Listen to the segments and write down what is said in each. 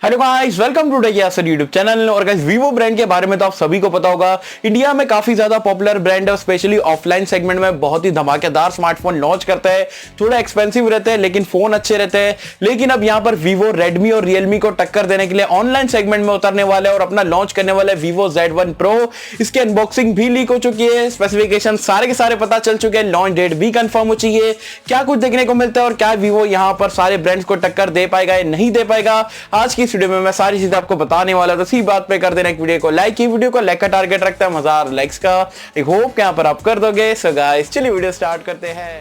Hello guys, welcome to tech Yasir YouTube channel. और guys, Vivo brand के बारे में तो आप सभी को पता होगा, इंडिया में काफी ज्यादा पॉपुलर ब्रांड है। स्पेशली ऑफलाइन सेगमेंट में बहुत ही धमाकेदार स्मार्टफोन लॉन्च करता है। थोड़ा एक्सपेंसिव रहते हैं लेकिन फोन अच्छे रहते हैं। लेकिन अब यहाँ पर वीवो, रेडमी और रियलमी को टक्कर देने के लिए ऑनलाइन सेगमेंट में उतरने वाला है और अपना लॉन्च करने वाला है वीवो Z1 Pro। इसकी अनबॉक्सिंग भी लीक हो चुकी है, स्पेसिफिकेशन सारे के सारे पता चल चुके हैं, लॉन्च डेट भी कंफर्म हो चुकी है। क्या कुछ देखने को मिलता है और क्या वीवो यहाँ पर सारे ब्रांड्स को टक्कर दे पाएगा या नहीं दे पाएगा, आज की इस वीडियो में मैं सारी चीजें आपको बताने वाला। तो इसी बात पे कर देना एक वीडियो को लाइक। की वीडियो को लाइक का टारगेट रखता है 1000 लाइक्स का। एक होप यहां पर आप कर दोगे। सो गाइस, चलिए वीडियो स्टार्ट करते हैं।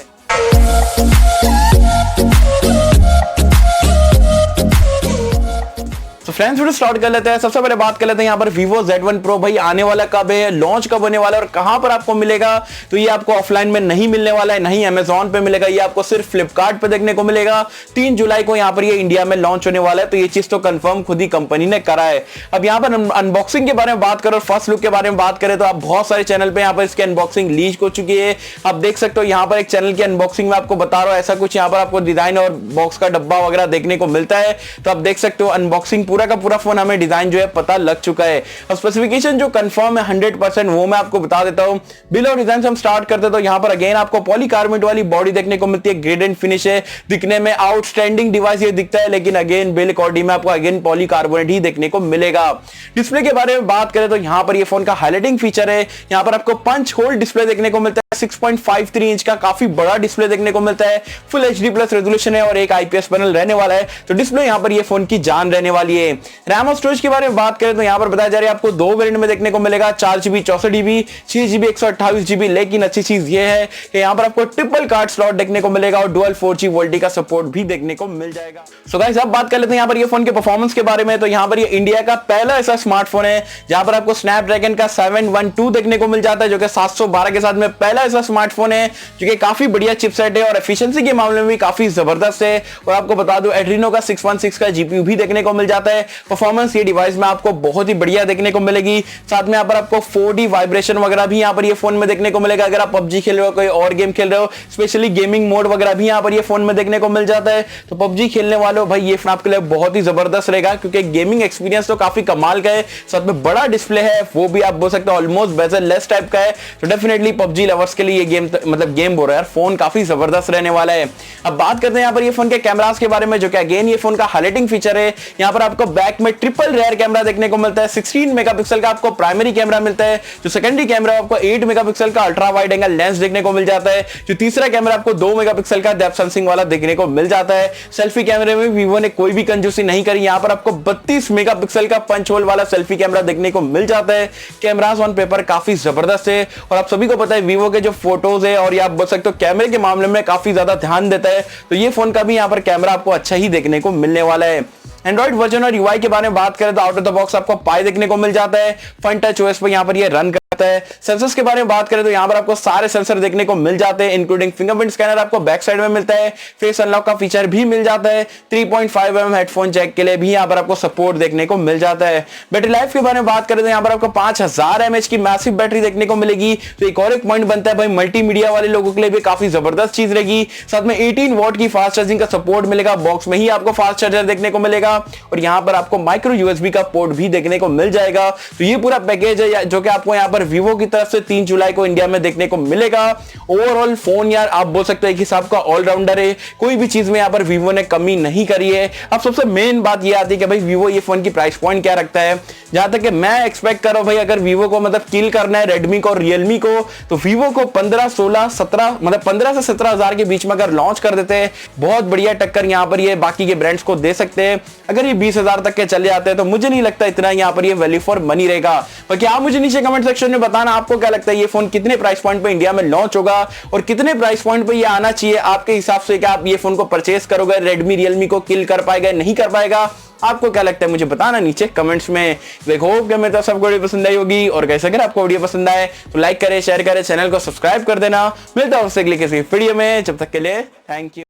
तो फ्रेंड्स, वीडियो स्टार्ट कर लेते हैं। सबसे पहले बात कर लेते हैं यहाँ पर वीवो Z1 Pro भाई आने वाला कब है, लॉन्च कब होने वाला है और कहां पर आपको मिलेगा। तो ये आपको ऑफलाइन में नहीं मिलने वाला है, नहीं अमेजॉन पे मिलेगा, ये आपको सिर्फ फ्लिपकार्ट पे देखने को मिलेगा। 3 जुलाई को यहाँ पर ये इंडिया में लॉन्च होने वाला है। तो ये चीज तो कंफर्म खुद ही कंपनी ने करा है। अब यहाँ पर अनबॉक्सिंग के बारे में बात करें और फर्स्ट लुक के बारे में बात करें तो आप बहुत सारे चैनल पे यहाँ पर इसकी अनबॉक्सिंग लीक हो चुकी है। आप देख सकते हो यहाँ पर एक चैनल की अनबॉक्सिंग में आपको बता रहा हूँ, ऐसा कुछ यहाँ पर आपको डिजाइन और बॉक्स का डब्बा वगैरह देखने को मिलता है। तो आप देख सकते हो अनबॉक्सिंग पूरा का पूरा फोन डिजाइन जो है पता लग चुका है। अब स्पेसिफिकेशन जो कंफर्म है 100% वो मैं आपको बता देता हूं। बिल और डिजाइन से हम स्टार्ट करते तो यहां पर अगेन आपको पॉलीकार्बोनेट वाली बॉडी देखने को मिलती है, ग्रेडेंट फिनिश है, दिखने में आउटस्टैंडिंग डिवाइस ये दिखता है। लेकिन अगेन बिल क्वालिटी में आपको अगेन पॉलीकार्बोनेट ही देखने को मिलेगा। डिस्प्ले के बारे में बात करें तो यहां पर ये फोन का हाईलाइटिंग फीचर है, यहां पर आपको पंच होल डिस्प्ले देखने को मिलता है। 6.53 इंच का काफी बड़ा डिस्प्ले देखने को मिलता है। फुल HD+ रेजोल्यूशन है और एक IPS पैनल रहने वाला है। तो डिस्प्ले यहां पर ये फोन की जान रहने वाली है। रैम और स्टोरेज के बारे में बात करें तो यहां पर बताया जा रहा है आपको 2 वेरिएंट में देखने को मिलेगा, 4GB 64GB, 6GB 128GB। लेकिन अच्छी चीज ये है कि यहां पर आपको ट्रिपल कार्ड स्लॉट देखने को मिलेगा और डुअल 4G वोल्टी का सपोर्ट भी देखने को मिल जाएगा। सो गाइस, अब बात कर लेते हैं यहां पर ये फोन के परफॉर्मेंस के बारे में। तो यहां पर ये इंडिया का पहला ऐसा स्मार्टफोन है जहां पर आपको स्नैपड्रैगन का 712 देखने को मिल जाता है, जो कि 712 के साथ में पहला ऐसा स्मार्टफोन है जो कि काफी बढ़िया चिपसेट है और एफिशिएंसी के मामले में भी काफी जबरदस्त है। और आपको बता दूं एड्रीनो का 616 का GPU भी देखने को मिल जाता है। परफॉर्मेंस ये डिवाइस में आपको बहुत ही बढ़िया देखने को मिलेगी। साथ में यहाँ पर आपको 4D वाइब्रेशन वगैरह भी यहाँ पर ये फोन में देखने को मिलेगा। अगर आप PUBG खेल रहे हो, कोई और गेम खेल रहे हो, स्पेशली गेमिंग मोड वगैरह भी यहाँ पर ये फोन में देखने को मिल जाता है। तो PUBG खेलने वालों भाई ये फोन आपके लिए बहुत ही जबरदस्त रहेगा, क्योंकि गेमिंग एक्सपीरियंस तो काफी कमाल का है। साथ में बड़ा डिस्प्ले है, वो भी आप बोल सकते हो ऑलमोस्ट बेजल लेस टाइप का है। तो डेफिनेटली PUBG लवर्स के लिए ये गेम मतलब गेम बोल रहा है, फोन काफी जबरदस्त रहने वाला है। अब बात करते हैं यहाँ पर ये फोन के कैमरास के बारे में, जो कि अगेन ये फोन का हाईलाइटिंग फीचर है। यहाँ पर आपको बैक में ट्रिपल रेयर कैमरा देखने को मिलता है। 16 मेगापिक्सल का आपको प्राइमरी कैमरा मिलता है। जो सेकेंडरी कैमरा आपको 8 मेगापिक्सल का अल्ट्रा वाइड एंगल लेंस देखने को मिल जाता है। जो तीसरा कैमरा आपको 2 मेगापिक्सल का डेप्थ सेंसिंग वाला देखने को मिल जाता है। सेल्फी कैमरे में वीवो ने कोई भी कंजूसी नहीं करी, यहाँ पर आपको 32 मेगापिक्सल का पंच होल वाला सेल्फी कैमरा देखने को मिल जाता है। कैमरास ऑन पेपर काफी जबरदस्त है और आप सभी को पता है वीवो के जो फोटोज है और आप बोल सकते हो कैमरे के मामले में काफी ज्यादा ध्यान देता है। तो ये फोन का भी यहाँ पर कैमरा आपको अच्छा ही देखने को मिलने वाला है। एंड्रॉइड वर्जन और UI के बारे में बात करें तो आउट ऑफ द बॉक्स आपको पाई देखने को मिल जाता है। फन टच OS पर यहाँ पर ये रन करता है। सेंसर्स के बारे में बात करें तो यहाँ पर आपको सारे सेंसर देखने को मिल जाते हैं, इंक्लूडिंग फिंगरप्रिंट स्कैनर आपको बैक साइड में मिलता है। फेस अनलॉक का फीचर भी मिल जाता है। 3.5mm हेडफोन जैक के लिए भी यहाँ पर आपको सपोर्ट देखने को मिल जाता है। बैटरी लाइफ के बारे में बात करें तो यहाँ पर आपको 5000 mAh की मैसिव बैटरी देखने को मिलेगी। तो एक और एक पॉइंट बनता है भाई, मल्टीमीडिया वाले लोगों के लिए भी काफी जबरदस्त चीज रहेगी। साथ में 18 वॉट की फास्ट चार्जिंग का सपोर्ट मिलेगा। बॉक्स में ही आपको फास्ट चार्जर देखने को मिलेगा और यहाँ पर आपको माइक्रो USB का पोर्ट भी देखने को मिल जाएगा। तो ये पूरा पैकेज है जो कि आपको यहाँ पर वीवो की तरफ से 3 जुलाई को इंडिया में देखने को मिलेगा। ओवरऑल फोन यार आप बोल सकते हैं एक हिसाब का ऑलराउंडर है, कोई भी चीज में यहाँ पर वीवो ने कमी नहीं करी है। अब सबसे मेन बात ये आती है कि भाई वीवो ये फोन की प्राइस पॉइंट क्या रखता है। जहां तक कि मैं एक्सपेक्ट कर रहा हूं भाई, अगर वीवो को मतलब किल करना है रेडमी को और रियलमी को, तो वीवो को 15, 16, 17 मतलब 15 से 17 हजार के बीच में अगर लॉन्च कर देते हैं, बहुत बढ़िया टक्कर यहाँ पर ये बाकी के ब्रांड्स को दे सकते हैं। अगर ये 20,000 तक के चले जाते हैं तो मुझे नहीं लगता इतना यहाँ पर ये वैल्यू फॉर मनी रहेगा। बाकी आप मुझे नीचे कमेंट सेक्शन में बताना आपको क्या लगता है ये फोन कितने प्राइस पॉइंट पे इंडिया में लॉन्च होगा और कितने प्राइस पॉइंट पे ये आना चाहिए आपके हिसाब से। क्या आप ये फोन को परचेस करोगे, रेडमी रियलमी को किल कर पाएगा नहीं कर पाएगा, आपको क्या लगता है मुझे बताना नीचे कमेंट्स में। देखो कि मेरे तो सबको वीडियो पसंद आई होगी और कैसे अगर आपको वीडियो पसंद आए तो लाइक करें, शेयर करें, चैनल को सब्सक्राइब कर देना। मिलता हूं आपसे अगले किसी वीडियो में, जब तक के लिए थैंक यू।